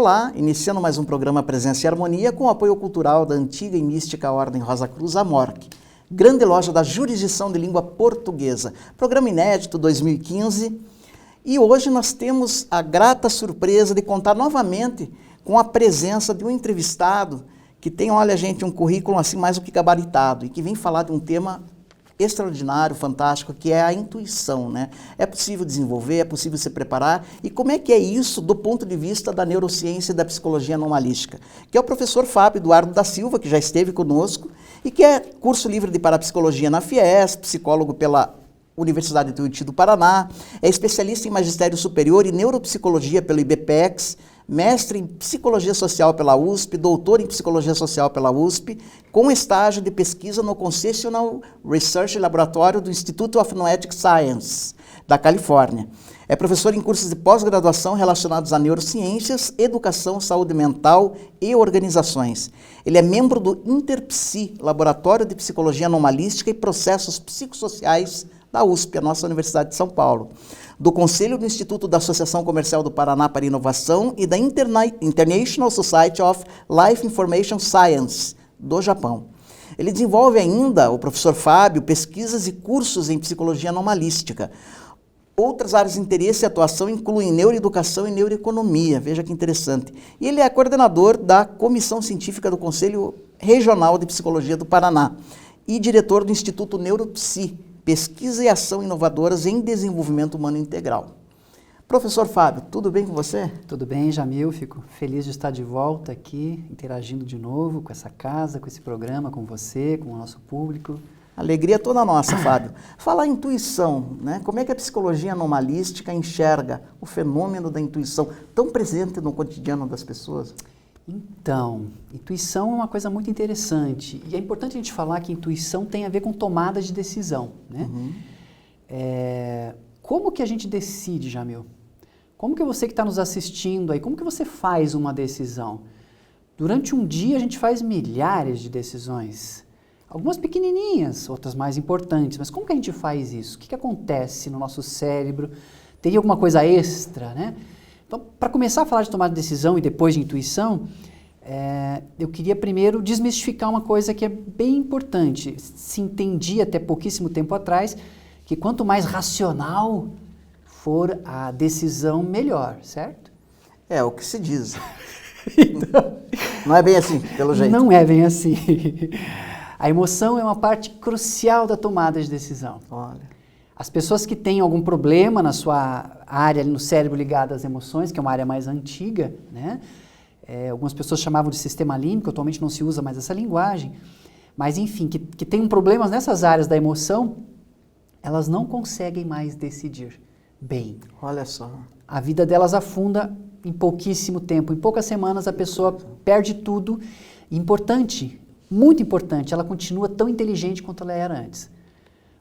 Olá, iniciando mais um programa Presença e Harmonia com o apoio cultural da antiga e mística Ordem Rosa Cruz Amorque, grande loja da jurisdição de língua portuguesa. Programa inédito 2015 e hoje nós temos a grata surpresa de contar novamente com a presença de um entrevistado que tem, olha gente, um currículo assim mais do que gabaritado e que vem falar de um tema extraordinário, fantástico, que é a intuição, né? É possível desenvolver, é possível se preparar, e como é que é isso do ponto de vista da neurociência e da psicologia anomalística? Que é o professor Fábio Eduardo da Silva, que já esteve conosco, e que é curso livre de parapsicologia na FIES, psicólogo pela Universidade de Tuiuti do Paraná, é especialista em magistério superior e neuropsicologia pelo IBPEX, mestre em psicologia social pela USP, doutor em psicologia social pela USP, com estágio de pesquisa no Concessional Research Laboratory do Institute of Noetic Science, da Califórnia. É professor em cursos de pós-graduação relacionados a neurociências, educação, saúde mental e organizações. Ele é membro do Interpsi, Laboratório de Psicologia Anomalística e Processos Psicossociais da USP, a nossa Universidade de São Paulo, do Conselho do Instituto da Associação Comercial do Paraná para Inovação e da International Society of Life Information Science, do Japão. Ele desenvolve ainda, o professor Fábio, pesquisas e cursos em psicologia anomalística. Outras áreas de interesse e atuação incluem neuroeducação e neuroeconomia, veja que interessante. E ele é coordenador da Comissão Científica do Conselho Regional de Psicologia do Paraná e diretor do Instituto Neuropsi, Pesquisa e Ação Inovadoras em Desenvolvimento Humano Integral. Professor Fábio, tudo bem com você? Tudo bem, Jamil. Fico feliz de estar de volta aqui, interagindo de novo com essa casa, com esse programa, com você, com o nosso público. Alegria toda nossa, Fábio. Falar em intuição, né? Como é que a psicologia anomalística enxerga o fenômeno da intuição tão presente no cotidiano das pessoas? Então, intuição é uma coisa muito interessante. E é importante a gente falar que intuição tem a ver com tomada de decisão, né? Como que a gente decide, Jamil? Como que você que está nos assistindo aí, como que você faz uma decisão? Durante um dia a gente faz milhares de decisões. Algumas pequenininhas, outras mais importantes. Mas como que a gente faz isso? O que acontece no nosso cérebro? Teria alguma coisa extra, né? Então, para começar a falar de tomada de decisão e depois de intuição, eu queria primeiro desmistificar uma coisa que é bem importante. Se entendia até pouquíssimo tempo atrás que quanto mais racional for a decisão, melhor, certo? É o que se diz. Então, não é bem assim, pelo jeito. Não é bem assim. A emoção é uma parte crucial da tomada de decisão. Olha. As pessoas que têm algum problema na sua área, no cérebro ligado às emoções, que é uma área mais antiga, né? Algumas pessoas chamavam de sistema límbico, atualmente não se usa mais essa linguagem, mas enfim, que tem um problema nessas áreas da emoção, elas não conseguem mais decidir bem. Olha só. A vida delas afunda em pouquíssimo tempo, em poucas semanas a pessoa perde tudo. Importante, muito importante, ela continua tão inteligente quanto ela era antes.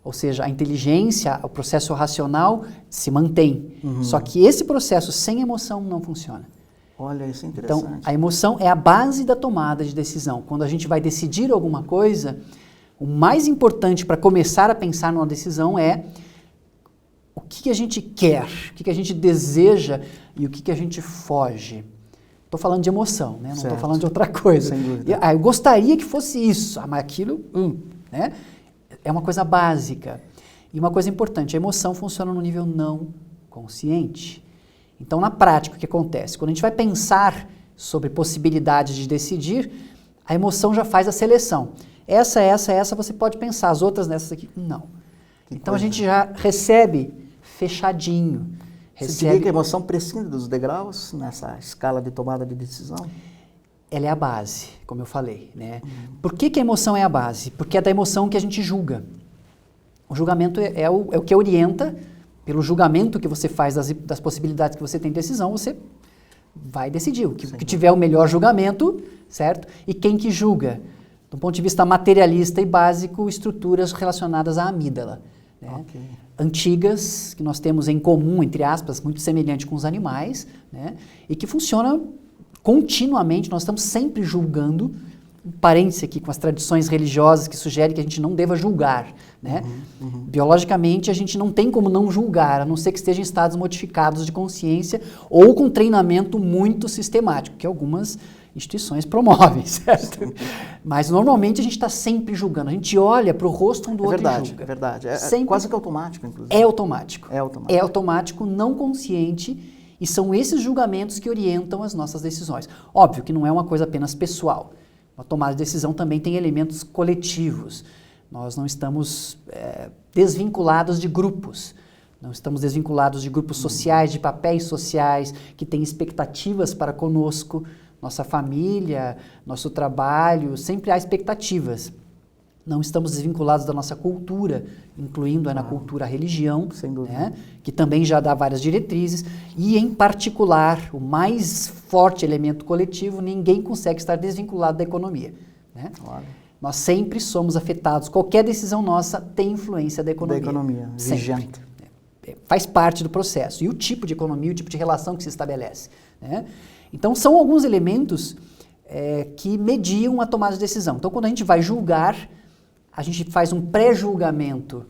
Ou seja, a inteligência, o processo racional se mantém. Só que esse processo sem emoção não funciona. Olha, isso é interessante. Então, a emoção é a base da tomada de decisão. Quando a gente vai decidir alguma coisa, o mais importante para começar a pensar numa decisão é o que a gente quer, o que a gente deseja e o que a gente foge. Estou falando de emoção, né? Não estou falando de outra coisa. Sem dúvida. Eu gostaria que fosse isso, mas aquilo, né? É uma coisa básica. E uma coisa importante, a emoção funciona no nível não consciente. Então, na prática, o que acontece? Quando a gente vai pensar sobre possibilidades de decidir, a emoção já faz a seleção. Essa, você pode pensar. As outras nessas aqui, não. Então, a gente já recebe fechadinho. Você diria que a emoção prescinde dos degraus nessa escala de tomada de decisão? Ela é a base, como eu falei, né? Por que a emoção é a base? Porque é da emoção que a gente julga. O julgamento é o que orienta, pelo julgamento que você faz das possibilidades que você tem de decisão, você vai decidir. O que tiver o melhor julgamento, certo? E quem que julga? Do ponto de vista materialista e básico, estruturas relacionadas à amígdala, né? Antigas, que nós temos em comum, entre aspas, muito semelhante com os animais, né? E que funciona continuamente, nós estamos sempre julgando um parêntese aqui com as tradições religiosas que sugerem que a gente não deva julgar, né? Biologicamente, a gente não tem como não julgar, a não ser que esteja em estados modificados de consciência ou com treinamento muito sistemático, que algumas instituições promovem, certo? Mas normalmente a gente está sempre julgando, a gente olha para o rosto um do outro e julga. É verdade, Sempre. quase que automático, inclusive. É automático. É automático. É automático, não consciente, e são esses julgamentos que orientam as nossas decisões. Óbvio que não é uma coisa apenas pessoal. A tomada de decisão também tem elementos coletivos. Nós não estamos desvinculados de grupos. Não estamos desvinculados de grupos sociais, de papéis sociais, que têm expectativas para conosco. Nossa família, nosso trabalho, sempre há expectativas. Não estamos desvinculados da nossa cultura, incluindo na cultura a religião, sem dúvida, né, que também já dá várias diretrizes, e em particular, o mais forte elemento coletivo, ninguém consegue estar desvinculado da economia. Né? Claro. Nós sempre somos afetados, qualquer decisão nossa tem influência da economia. Da economia, vigente. Faz parte do processo. E o tipo de economia, o tipo de relação que se estabelece. Né? Então, são alguns elementos que mediam a tomada de decisão. Então, quando a gente vai julgar, a gente faz um pré-julgamento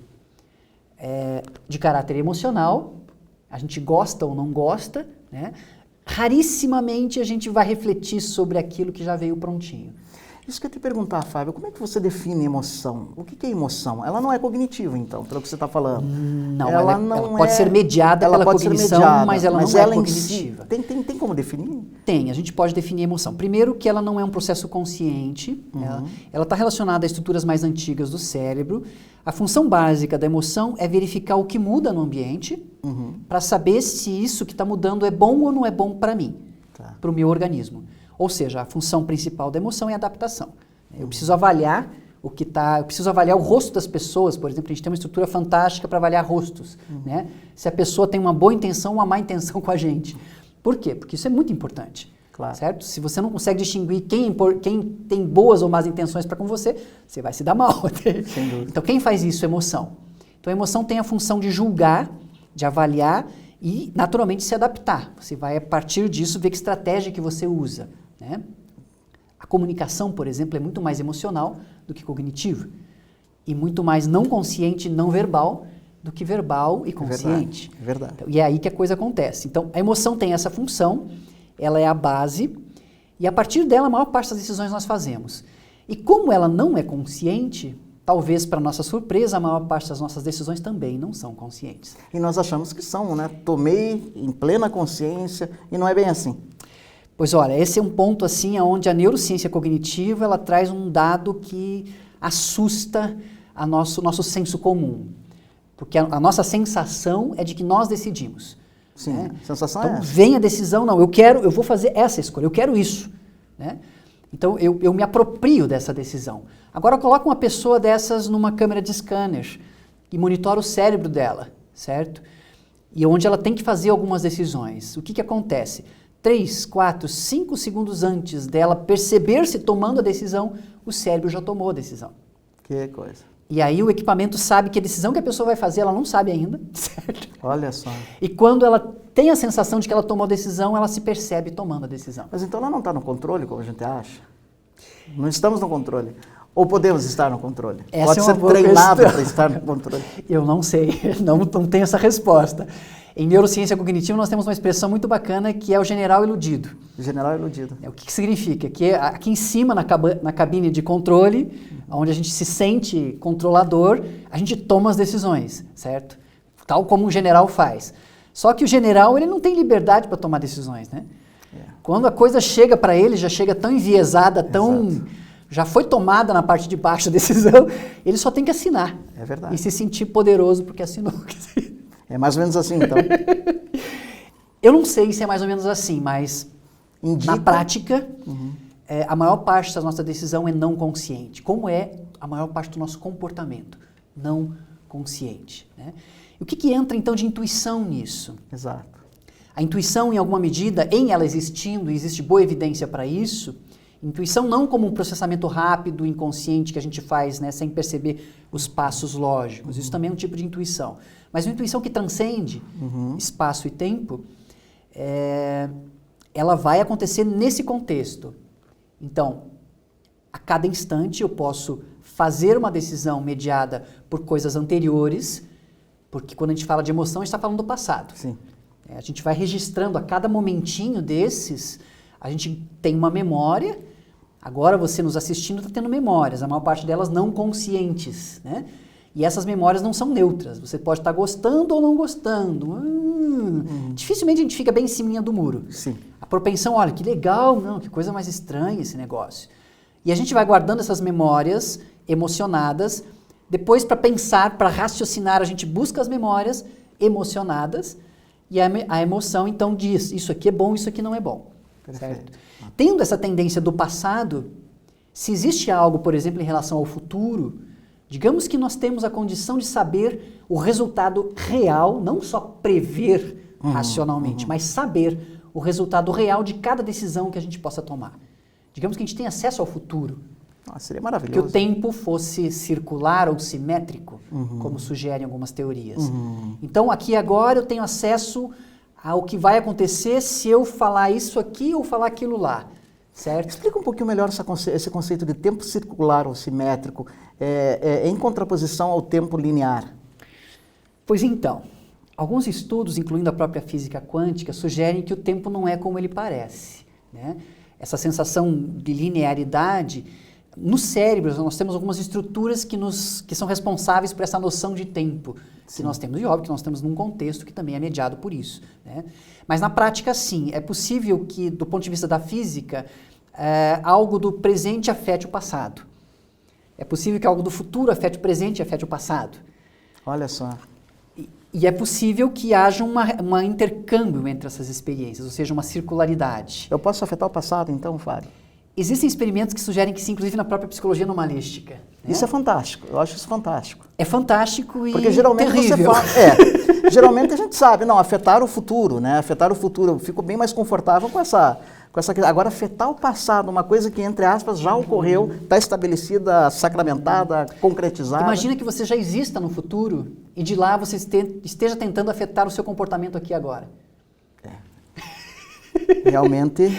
de caráter emocional, a gente gosta ou não gosta, né? Rarissimamente a gente vai refletir sobre aquilo que já veio prontinho. Isso que eu ia te perguntar, Fábio, como é que você define emoção? O que é emoção? Ela não é cognitiva, então, pelo que você está falando. Não, ela pode ser mediada pela cognição, mas ela não é cognitiva. Tem como definir? Tem, a gente pode definir emoção. Primeiro que ela não é um processo consciente, ela está relacionada a estruturas mais antigas do cérebro. A função básica da emoção é verificar o que muda no ambiente para saber se isso que está mudando é bom ou não é bom para mim, para o meu organismo. Ou seja, a função principal da emoção é a adaptação. Eu preciso avaliar eu preciso avaliar o rosto das pessoas, por exemplo, a gente tem uma estrutura fantástica para avaliar rostos, né? Se a pessoa tem uma boa intenção ou uma má intenção com a gente. Por quê? Porque isso é muito importante, claro. Certo? Se você não consegue distinguir quem tem boas ou más intenções para com você, você vai se dar mal. Sem dúvida. Então, quem faz isso? Emoção. Então, a emoção tem a função de julgar, de avaliar e, naturalmente, se adaptar. Você vai, a partir disso, ver que estratégia que você usa. Né? A comunicação, por exemplo, é muito mais emocional do que cognitiva e muito mais não consciente e não verbal do que verbal e consciente. É verdade. Então, e é aí que a coisa acontece. Então, a emoção tem essa função, ela é a base e a partir dela a maior parte das decisões nós fazemos. E como ela não é consciente, talvez para nossa surpresa, a maior parte das nossas decisões também não são conscientes. E nós achamos que são, né? Tomei em plena consciência e não é bem assim. Pois olha, esse é um ponto assim onde a neurociência cognitiva ela traz um dado que assusta a nosso senso comum. Porque a nossa sensação é de que nós decidimos. Sim, né? A sensação então, é essa. vem a decisão, não, eu vou fazer essa escolha, eu quero isso. Né? Então, eu me aproprio dessa decisão. Agora, coloca uma pessoa dessas numa câmera de scanner e monitora o cérebro dela, certo? E onde ela tem que fazer algumas decisões. O que acontece? 3, 4, 5 segundos antes dela perceber-se tomando a decisão, o cérebro já tomou a decisão. Que coisa. E aí o equipamento sabe que a decisão que a pessoa vai fazer, ela não sabe ainda, certo? Olha só. E quando ela tem a sensação de que ela tomou a decisão, ela se percebe tomando a decisão. Mas então ela não está no controle, como a gente acha? Não estamos no controle. Ou podemos estar no controle? Pode ser treinado para estar no controle? Eu não sei, não tenho essa resposta. Em neurociência cognitiva, nós temos uma expressão muito bacana que é o general iludido. General iludido. O que significa? Que aqui em cima, na cabine de controle, onde a gente se sente controlador, a gente toma as decisões, certo? Tal como um general faz. Só que o general, ele não tem liberdade para tomar decisões, né? Quando a coisa chega para ele, já chega tão enviesada, já foi tomada na parte de baixo a decisão, ele só tem que assinar. É verdade. E se sentir poderoso porque assinou. É mais ou menos assim, então. Eu não sei se é mais ou menos assim, mas indica... na prática, a maior parte da nossa decisão é não consciente. Como é a maior parte do nosso comportamento? Não consciente. Né? E o que entra, então, de intuição nisso? Exato. A intuição, em alguma medida, em ela existindo, e existe boa evidência para isso, intuição não como um processamento rápido, inconsciente, que a gente faz, né, sem perceber os passos lógicos. Isso também é um tipo de intuição. Mas uma intuição que transcende espaço e tempo, ela vai acontecer nesse contexto. Então, A cada instante eu posso fazer uma decisão mediada por coisas anteriores, porque quando a gente fala de emoção, a gente está falando do passado. Sim. A gente vai registrando a cada momentinho desses, a gente tem uma memória. Agora você nos assistindo está tendo memórias, a maior parte delas não conscientes, né? E essas memórias não são neutras, você pode estar gostando ou não gostando. Dificilmente a gente fica bem em cima do muro. Sim. A propensão, olha, que legal, não, que coisa mais estranha esse negócio. E a gente vai guardando essas memórias emocionadas, depois para pensar, para raciocinar, a gente busca as memórias emocionadas, e a emoção então diz, isso aqui é bom, isso aqui não é bom. Certo? Tendo essa tendência do passado, se existe algo, por exemplo, em relação ao futuro, digamos que nós temos a condição de saber o resultado real, não só prever racionalmente, mas saber o resultado real de cada decisão que a gente possa tomar. Digamos que a gente tem acesso ao futuro. Seria maravilhoso. Que o tempo fosse circular ou simétrico, como sugerem algumas teorias. Então, aqui agora eu tenho acesso ao que vai acontecer se eu falar isso aqui ou falar aquilo lá, certo? Explica um pouquinho melhor esse conceito de tempo circular ou simétrico, em contraposição ao tempo linear. Pois então, alguns estudos, incluindo a própria física quântica, sugerem que o tempo não é como ele parece, né? Essa sensação de linearidade, no cérebro nós temos algumas estruturas que são responsáveis por essa noção de tempo que nós temos, e óbvio que nós temos num contexto que também é mediado por isso, né? Mas na prática, sim, é possível que, do ponto de vista da física, algo do presente afete o passado. É possível que algo do futuro afete o presente e afete o passado. Olha só. E é possível que haja um intercâmbio entre essas experiências, ou seja, uma circularidade. Eu posso afetar o passado, então, Fábio? Existem experimentos que sugerem que sim, inclusive na própria psicologia anomalística. Né? Isso é fantástico, eu acho isso fantástico. É fantástico e porque geralmente terrível. Geralmente a gente sabe, não, afetar o futuro, né? Afetar o futuro, eu fico bem mais confortável com essa agora, afetar o passado, uma coisa que, entre aspas, já ocorreu, está estabelecida, sacramentada, concretizada. Imagina que você já exista no futuro e de lá você esteja tentando afetar o seu comportamento aqui agora. Realmente...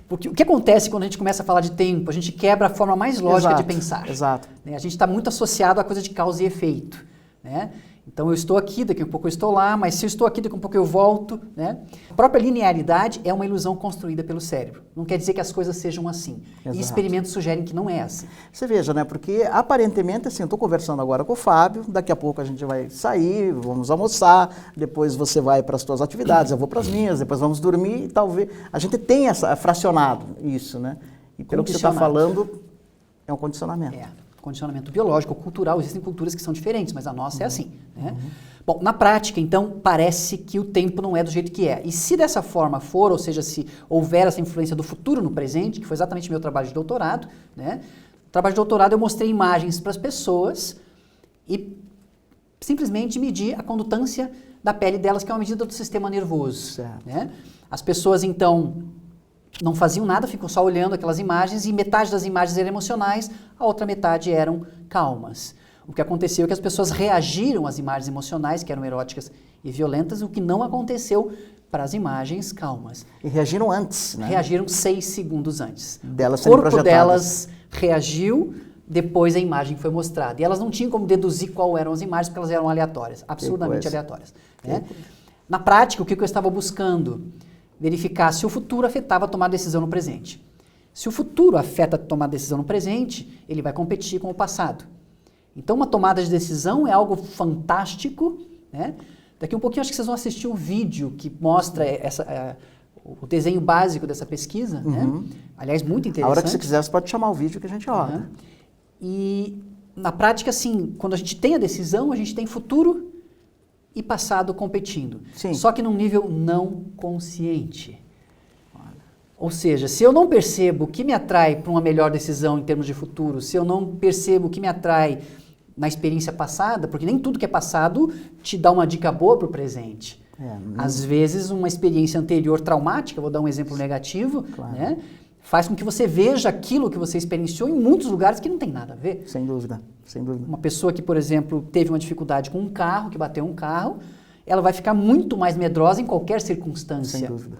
Porque o que acontece quando a gente começa a falar de tempo? A gente quebra a forma mais lógica de pensar. Exato. Né? A gente está muito associado à coisa de causa e efeito. Né? Então eu estou aqui, daqui a pouco eu estou lá, mas se eu estou aqui, daqui a pouco eu volto. Né? A própria linearidade é uma ilusão construída pelo cérebro. Não quer dizer que as coisas sejam assim. Exato. E experimentos sugerem que não é assim. Você veja, né? Porque aparentemente, assim, eu estou conversando agora com o Fábio, daqui a pouco a gente vai sair, vamos almoçar, depois você vai para as suas atividades, eu vou para as minhas, depois vamos dormir e talvez... A gente tem fracionado isso, né? E pelo que você está falando, é um condicionamento. Condicionamento biológico, cultural, existem culturas que são diferentes, mas a nossa é assim, né? Bom, na prática, então, parece que o tempo não é do jeito que é. E se dessa forma for, ou seja, se houver essa influência do futuro no presente, que foi exatamente meu trabalho de doutorado, né? No trabalho de doutorado eu mostrei imagens para as pessoas e simplesmente medi a condutância da pele delas, que é uma medida do sistema nervoso, né? As pessoas, então... não faziam nada, ficam só olhando aquelas imagens e metade das imagens eram emocionais, a outra metade eram calmas. O que aconteceu é que as pessoas reagiram às imagens emocionais, que eram eróticas e violentas, o que não aconteceu para as imagens calmas. E reagiram antes, né? Reagiram 6 segundos antes. Delas o corpo delas reagiu, depois a imagem foi mostrada. E elas não tinham como deduzir qual eram as imagens, porque elas eram aleatórias, absurdamente aleatórias. Né? Na prática, o que eu estava buscando? Verificar se o futuro afetava a tomar decisão no presente. Se o futuro afeta a tomar decisão no presente, ele vai competir com o passado. Então, uma tomada de decisão é algo fantástico, né? Daqui um pouquinho, acho que vocês vão assistir um vídeo que mostra o desenho básico dessa pesquisa, né? Aliás, muito interessante. A hora que você quiser, você pode chamar o vídeo que a gente roda. E, na prática, assim, quando a gente tem a decisão, a gente tem futuro e passado competindo. Sim. Só que num nível não consciente. Ou seja, se eu não percebo o que me atrai para uma melhor decisão em termos de futuro, se eu não percebo o que me atrai na experiência passada, porque nem tudo que é passado te dá uma dica boa para o presente. Às vezes, uma experiência anterior traumática, vou dar um exemplo negativo, né, faz com que você veja aquilo que você experienciou em muitos lugares que não tem nada a ver. Sem dúvida, sem dúvida. Uma pessoa que, por exemplo, teve uma dificuldade com um carro, que bateu um carro, ela vai ficar muito mais medrosa em qualquer circunstância. Sem dúvida.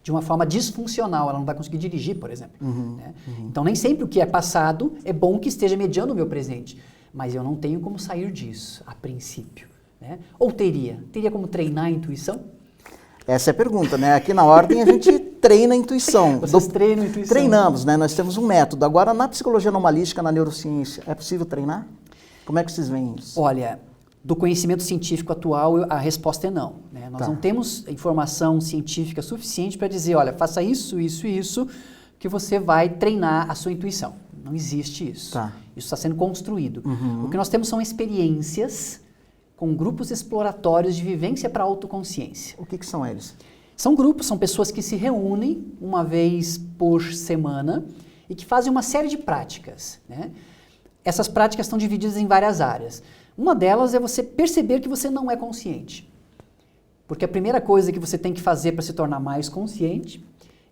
de uma forma disfuncional, ela não vai conseguir dirigir, por exemplo. Né? Então, nem sempre o que é passado é bom que esteja mediando o meu presente, mas eu não tenho como sair disso, a princípio. Né? Ou teria como treinar a intuição? Essa é a pergunta, né? Aqui na Ordem a gente treina a intuição. Vocês treinam a intuição? Treinamos, né? Nós temos um método. Agora, na psicologia anomalística, na neurociência, é possível treinar? Como é que vocês veem isso? Olha, do conhecimento científico atual, a resposta é não. Né? Nós não temos informação científica suficiente para dizer, olha, faça isso, isso e isso, que você vai treinar a sua intuição. Não existe isso. Isso está sendo construído. O que nós temos são experiências com grupos exploratórios de vivência para autoconsciência. O que são eles? São grupos, são pessoas que se reúnem uma vez por semana e que fazem uma série de práticas. Né? Essas práticas estão divididas em várias áreas. Uma delas é você perceber que você não é consciente. Porque a primeira coisa que você tem que fazer para se tornar mais consciente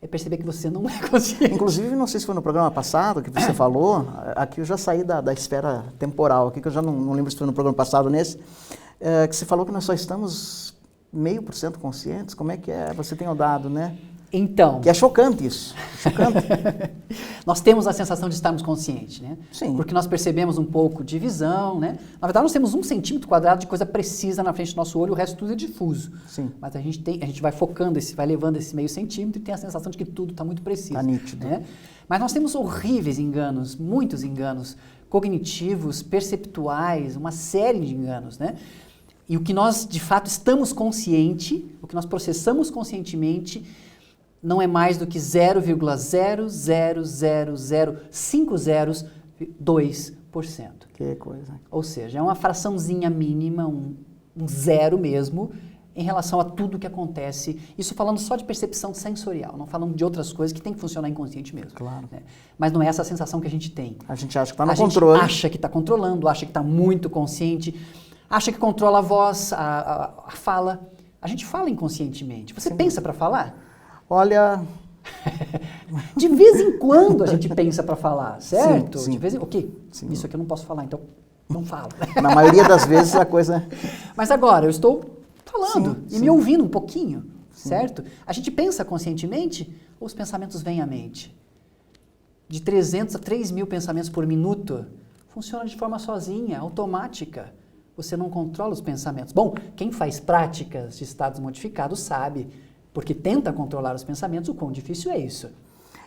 é perceber que você não é consciente. Inclusive, não sei se foi no programa passado que você falou, aqui eu já saí da esfera temporal, aqui que eu já não lembro se foi no programa passado nesse, que você falou que nós só estamos 0,5% conscientes. Como é que é? Você tem o dado, né? Então... Que é chocante isso. Chocante. Nós temos a sensação de estarmos conscientes, né? Sim. Porque nós percebemos um pouco de visão, né? Na verdade, nós temos 1 centímetro quadrado de coisa precisa na frente do nosso olho, o resto tudo é difuso. Sim. Mas a gente vai focando, vai levando esse meio centímetro e tem a sensação de que tudo está muito preciso. Está nítido. Né? Mas nós temos horríveis enganos, muitos enganos cognitivos, perceptuais, uma série de enganos, né? E o que nós, de fato, estamos consciente, o que nós processamos conscientemente, não é mais do que 0,0005002%. Que coisa. Ou seja, é uma fraçãozinha mínima, um zero mesmo, em relação a tudo que acontece. Isso falando só de percepção sensorial, não falando de outras coisas que tem que funcionar inconsciente mesmo. Claro. Né? Mas não é essa a sensação que a gente tem. A gente acha que está no controle. A gente acha que está controlando, acha que está muito consciente, acha que controla a voz, a fala. A gente fala inconscientemente. Você pensa para falar? Olha... De vez em quando a gente pensa para falar, certo? Sim. De vez em quando. Sim. Isso aqui eu não posso falar, então não falo. Na maioria das vezes a coisa... Mas agora, eu estou falando e sim. me ouvindo um pouquinho, certo? A gente pensa conscientemente ou os pensamentos vêm à mente? De 300 a 3.000 pensamentos por minuto, funciona de forma sozinha, automática. Você não controla os pensamentos. Bom, quem faz práticas de estados modificados sabe, porque tenta controlar os pensamentos, o quão difícil é isso.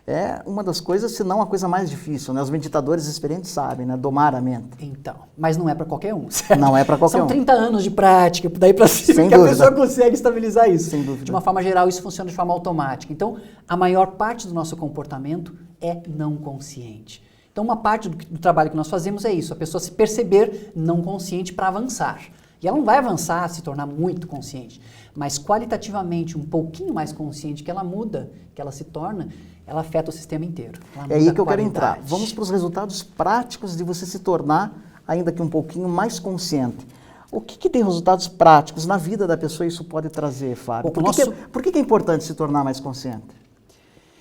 É uma das coisas, se não a coisa mais difícil, né? Os meditadores experientes sabem, né? Domar a mente. Então, mas não é para qualquer um, certo? Não é para qualquer um. São 30 anos de prática, daí para cima, que a pessoa consegue estabilizar isso. Sem dúvida. De uma forma geral, isso funciona de forma automática. Então, a maior parte do nosso comportamento é não consciente. Então, uma parte do trabalho que nós fazemos é isso, a pessoa se perceber não consciente para avançar. E ela não vai avançar, se tornar muito consciente, mas qualitativamente um pouquinho mais consciente que ela muda, que ela se torna, ela afeta o sistema inteiro. É aí que eu quero entrar. Vamos para os resultados práticos de você se tornar, ainda que um pouquinho mais consciente. O que tem resultados práticos na vida da pessoa isso pode trazer, Fábio? Por que é importante se tornar mais consciente?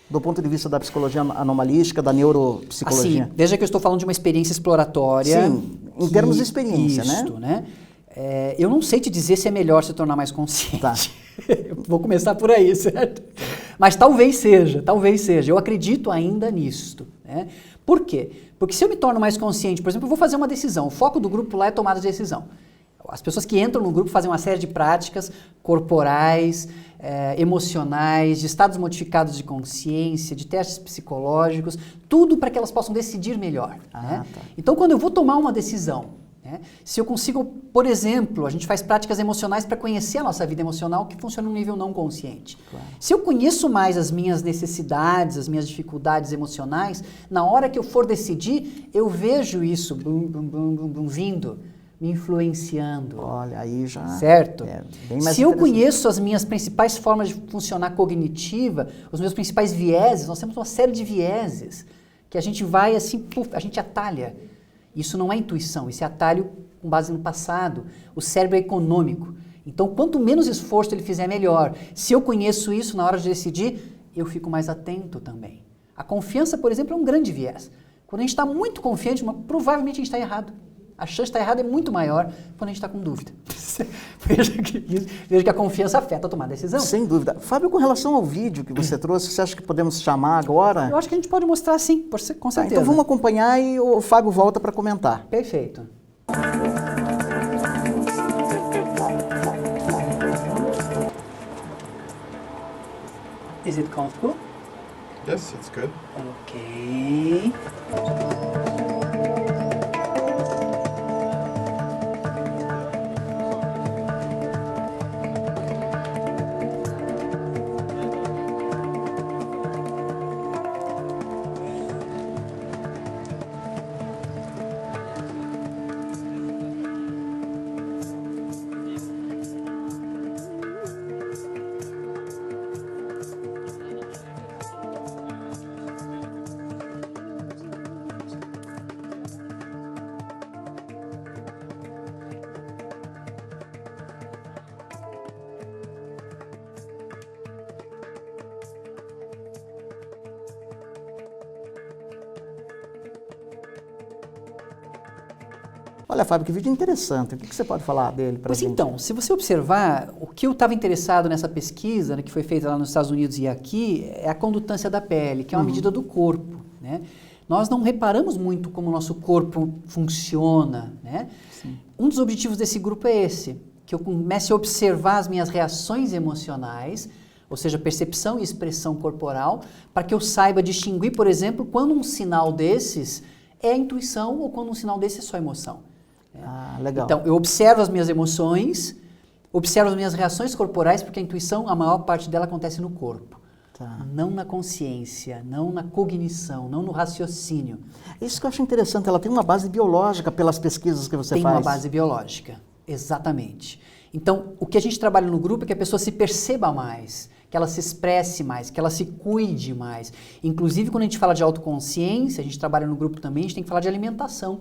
Do ponto de vista da psicologia anomalística, da neuropsicologia. Assim, veja que eu estou falando de uma experiência exploratória. Sim, em termos de experiência, né? Eu não sei te dizer se é melhor se tornar mais consciente. Tá. Vou começar por aí, certo? Mas talvez seja, talvez seja. Eu acredito ainda nisto. Né? Por quê? Porque se eu me torno mais consciente, por exemplo, eu vou fazer uma decisão. O foco do grupo lá é tomada de decisão. As pessoas que entram no grupo fazem uma série de práticas corporais, emocionais, de estados modificados de consciência, de testes psicológicos, tudo para que elas possam decidir melhor. Né? Tá. Então, quando eu vou tomar uma decisão, se eu consigo, por exemplo, a gente faz práticas emocionais para conhecer a nossa vida emocional que funciona num nível não consciente. Claro. Se eu conheço mais as minhas necessidades, as minhas dificuldades emocionais, na hora que eu for decidir, eu vejo isso vindo, me influenciando. Olha, aí já... Certo? Bem mais Se eu conheço as minhas principais formas de funcionar cognitiva, os meus principais vieses, nós temos uma série de vieses que a gente vai assim, a gente atalha. Isso não é intuição, isso é atalho com base no passado. O cérebro é econômico. Então, quanto menos esforço ele fizer, melhor. Se eu conheço isso na hora de decidir, eu fico mais atento também. A confiança, por exemplo, é um grande viés. Quando a gente está muito confiante, provavelmente a gente está errado. A chance de estar errado é muito maior quando a gente está com dúvida. Veja que a confiança afeta a tomar decisão. Sem dúvida. Fábio, com relação ao vídeo que você trouxe, você acha que podemos chamar agora? Eu acho que a gente pode mostrar sim, com certeza. Então vamos acompanhar e o Fábio volta para comentar. Perfeito. Is it comfortable? Yes, it's good. Okay. Olha, Fábio, que vídeo interessante. O que você pode falar dele para a Pois gente? então, se você observar, o que eu estava interessado nessa pesquisa, né, que foi feita lá nos Estados Unidos e aqui, é a condutância da pele, que é uma medida do corpo, né? Nós não reparamos muito como o nosso corpo funciona, né? Um dos objetivos desse grupo é esse, que eu comece a observar as minhas reações emocionais, ou seja, percepção e expressão corporal, para que eu saiba distinguir, por exemplo, quando um sinal desses é intuição ou quando um sinal desse é só emoção. Ah, legal. Então, eu observo as minhas emoções, observo as minhas reações corporais, porque a intuição, a maior parte dela acontece no corpo. Tá. Não na consciência, não na cognição, não no raciocínio. Isso que eu acho interessante, ela tem uma base biológica pelas pesquisas que você Tem faz. uma base biológica, exatamente. Então, o que a gente trabalha no grupo é que a pessoa se perceba mais, que ela se expresse mais, que ela se cuide mais. Inclusive, quando a gente fala de autoconsciência, a gente trabalha no grupo também, a gente tem que falar de alimentação.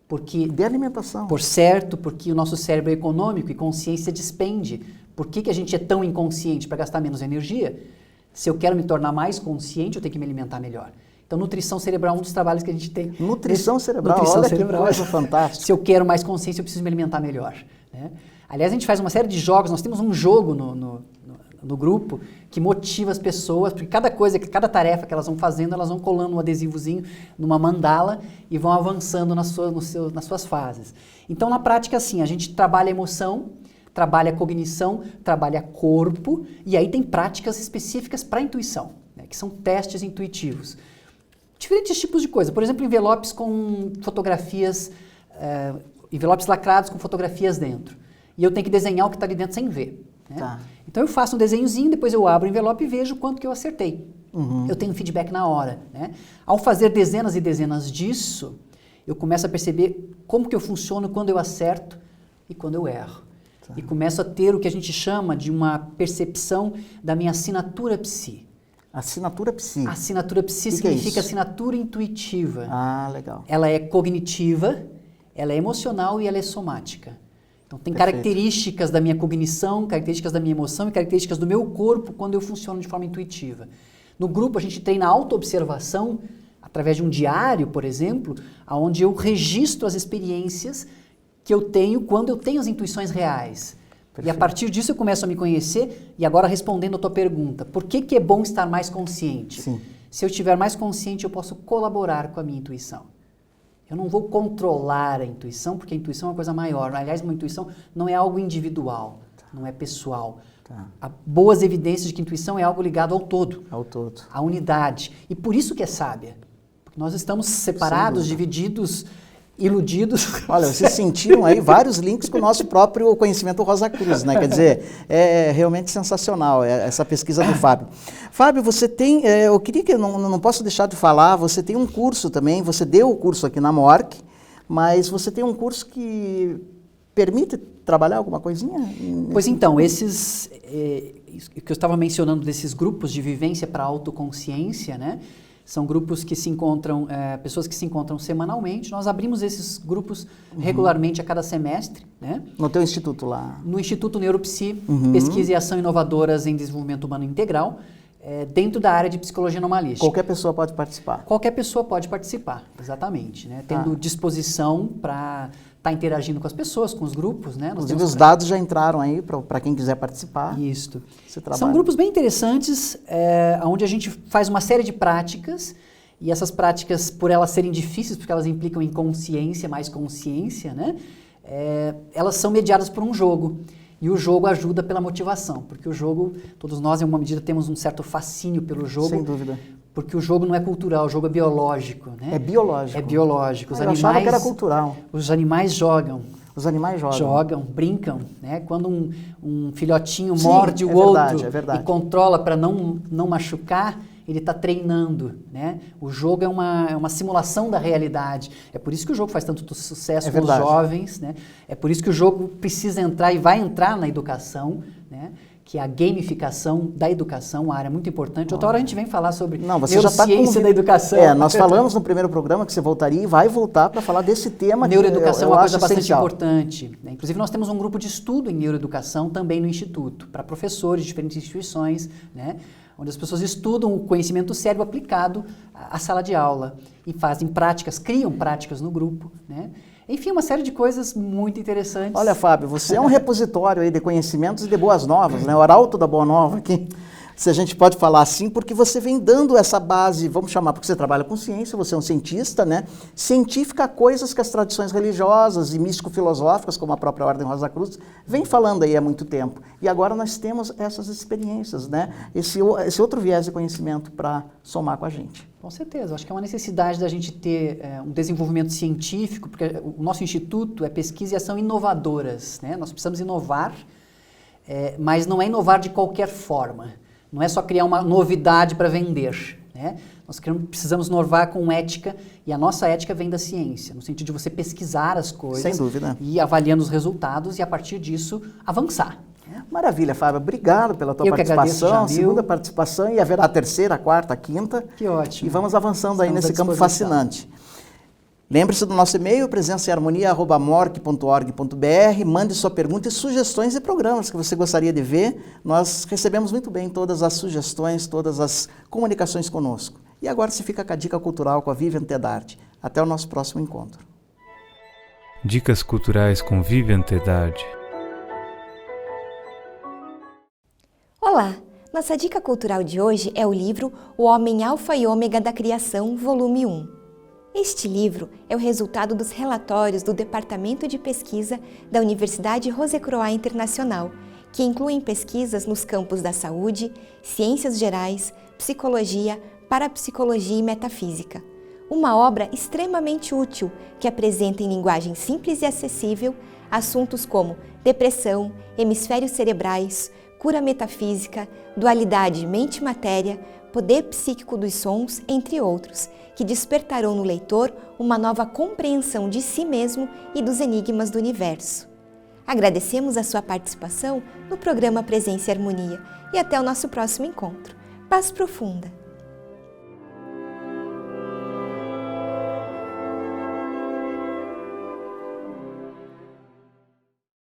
Porque, de alimentação. Por certo, porque o nosso cérebro é econômico e consciência despende. Por que a gente é tão inconsciente? Para gastar menos energia? Se eu quero me tornar mais consciente, eu tenho que me alimentar melhor. Então, nutrição cerebral é um dos trabalhos que a gente tem. Nutrição cerebral, nutrição olha cerebral. Que coisa fantástica. Se eu quero mais consciência, eu preciso me alimentar melhor, né? Aliás, a gente faz uma série de jogos, nós temos um jogo no grupo que motiva as pessoas, porque cada tarefa que elas vão fazendo, elas vão colando um adesivozinho numa mandala e vão avançando nas suas fases. Então, na prática, assim, a gente trabalha a emoção, trabalha a cognição, trabalha corpo, e aí tem práticas específicas para a intuição, né, que são testes intuitivos. Diferentes tipos de coisa, por exemplo, envelopes com fotografias, envelopes lacrados com fotografias dentro. E eu tenho que desenhar o que está ali dentro sem ver. Né? Tá. Então eu faço um desenhozinho, depois eu abro o envelope e vejo quanto que eu acertei. Uhum. Eu tenho feedback na hora. Né? Ao fazer dezenas e dezenas disso, eu começo a perceber como que eu funciono quando eu acerto e quando eu erro. Tá. E começo a ter o que a gente chama de uma percepção da minha assinatura psi. Assinatura psi. Assinatura psi que significa é assinatura intuitiva. Ah, legal. Ela é cognitiva, ela é emocional e ela é somática. Então, tem Perfeito. características da minha cognição, características da minha emoção e características do meu corpo quando eu funciono de forma intuitiva. No grupo, a gente treina a autoobservação através de um diário, por exemplo, onde eu registro as experiências que eu tenho quando eu tenho as intuições reais. Perfeito. E a partir disso eu começo a me conhecer. E agora, respondendo a tua pergunta, por que é bom estar mais consciente? Sim. Se eu estiver mais consciente, eu posso colaborar com a minha intuição. Eu não vou controlar a intuição, porque a intuição é uma coisa maior. Aliás, uma intuição não é algo individual, não é pessoal. Tá. Há boas evidências de que a intuição é algo ligado ao todo. Ao todo. À unidade. E por isso que é sábia. Porque nós estamos separados, divididos, iludidos. Olha, vocês sentiram aí vários links com o nosso próprio conhecimento Rosa Cruz, né? Quer dizer, é realmente sensacional essa pesquisa do Fábio. Fábio, você tem, eu queria que, não posso deixar de falar, você tem um curso também, você deu o curso aqui na MORC, mas você tem um curso que permite trabalhar alguma coisinha? Pois então, esses, que eu estava mencionando desses grupos de vivência para autoconsciência, né? São grupos que se encontram, pessoas que se encontram semanalmente. Nós abrimos esses grupos regularmente a cada semestre. Né? No teu instituto lá? No Instituto Neuropsi, Pesquisa e Ação Inovadoras em Desenvolvimento Humano Integral. dentro da área de psicologia anomalística. Qualquer pessoa pode participar. Qualquer pessoa pode participar, exatamente, né? Tendo disposição para estar interagindo com as pessoas, com os grupos, né? Inclusive os dados já entraram aí para quem quiser participar. Isso. São grupos bem interessantes, onde a gente faz uma série de práticas, e essas práticas, por elas serem difíceis, porque elas implicam em consciência, mais consciência, né? Elas são mediadas por um jogo. E o jogo ajuda pela motivação, porque o jogo, todos nós em alguma medida temos um certo fascínio pelo jogo. Sem dúvida. Porque o jogo não é cultural, o jogo é biológico, né? É biológico. É biológico. Eu achava que era cultural. Os animais jogam. Os animais jogam. Jogam, brincam, né? Quando um filhotinho morde o outro e controla para não machucar, ele está treinando, né? O jogo é uma simulação da realidade. É por isso que o jogo faz tanto sucesso com os jovens, né? É por isso que o jogo precisa entrar e vai entrar na educação, né? Que é a gamificação da educação, uma área muito importante. Outra hora a gente vem falar sobre neurociência da educação. Nós falamos no primeiro programa que você voltaria e vai voltar para falar desse tema. Neuroeducação é uma coisa bastante importante, né? Inclusive nós temos um grupo de estudo em neuroeducação também no Instituto, para professores de diferentes instituições, né? Onde as pessoas estudam o conhecimento do cérebro aplicado à sala de aula e fazem práticas, criam práticas no grupo, né? Enfim, uma série de coisas muito interessantes. Olha, Fábio, você é um repositório aí de conhecimentos e de boas novas, né? O arauto da boa nova aqui, se a gente pode falar assim, porque você vem dando essa base, vamos chamar, porque você trabalha com ciência, você é um cientista, né? Científica a coisas que as tradições religiosas e místico-filosóficas, como a própria Ordem Rosa Cruz, vem falando aí há muito tempo. E agora nós temos essas experiências, né? Esse outro viés de conhecimento para somar com a gente. Com certeza, acho que é uma necessidade da gente ter um desenvolvimento científico, porque o nosso instituto é pesquisa e ação inovadoras, né? Nós precisamos inovar, mas não é inovar de qualquer forma. Não é só criar uma novidade para vender, né? Nós precisamos inovar com ética, e a nossa ética vem da ciência, no sentido de você pesquisar as coisas. Sem dúvida. E avaliando os resultados e, a partir disso, avançar. Maravilha, Fábio. Obrigado pela tua participação. Agradeço, segunda participação, e haverá a terceira, a quarta, a quinta. Que ótimo. E vamos avançando aí nesse campo fascinante. Lembre-se do nosso e-mail, presençaeharmonia@morc.org.br. Mande sua pergunta e sugestões de programas que você gostaria de ver. Nós recebemos muito bem todas as sugestões, todas as comunicações conosco. E agora se fica com a dica cultural com a Vivian Tedart. Até o nosso próximo encontro. Dicas culturais com Vivian Tedart. Olá! Nossa dica cultural de hoje é o livro O Homem Alfa e Ômega da Criação, volume 1. Este livro é o resultado dos relatórios do Departamento de Pesquisa da Universidade Rose Croix Internacional, que incluem pesquisas nos campos da saúde, ciências gerais, psicologia, parapsicologia e metafísica. Uma obra extremamente útil que apresenta em linguagem simples e acessível assuntos como depressão, hemisférios cerebrais, cura metafísica, dualidade mente-matéria, poder psíquico dos sons, entre outros, que despertarão no leitor uma nova compreensão de si mesmo e dos enigmas do universo. Agradecemos a sua participação no programa Presença e Harmonia e até o nosso próximo encontro. Paz profunda!